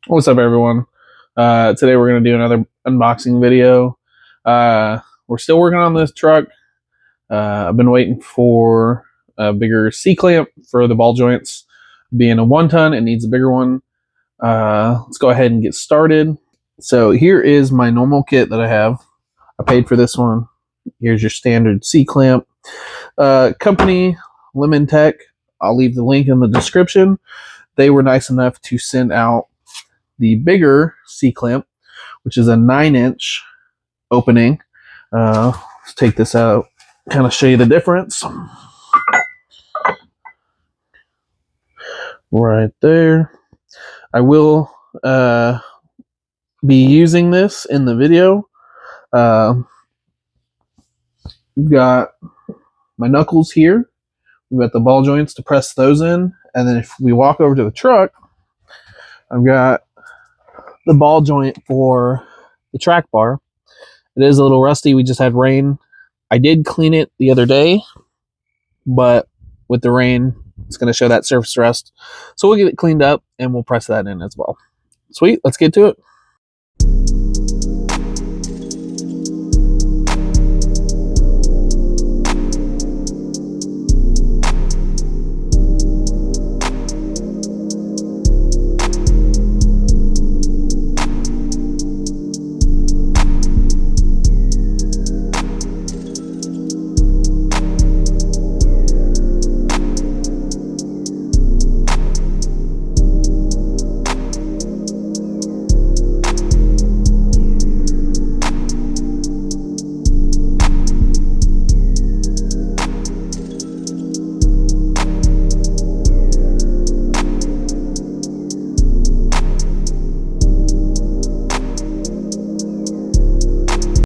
What's up, everyone? Today we're going to do another unboxing video. We're still working on this truck. I've been waiting for a bigger C-clamp for the ball joints. Being a 1-ton, it needs a bigger one. Let's go ahead and get started. So here is my normal kit that I have. I paid for this one. Here's your standard C-clamp. Company, Lemon Tech. I'll leave the link in the description. They were nice enough to send out the bigger C-clamp, which is a 9-inch opening. Let's take this out, kind of show you the difference. Right there. I will be using this in the video. We've got my knuckles here. We've got the ball joints to press those in. And then if we walk over to the truck, I've got the ball joint for the track bar. It is a little rusty. We just had rain. I did clean it the other day, but with the rain, it's going to show that surface rust. So we'll get it cleaned up and we'll press that in as well. Sweet, let's get to it.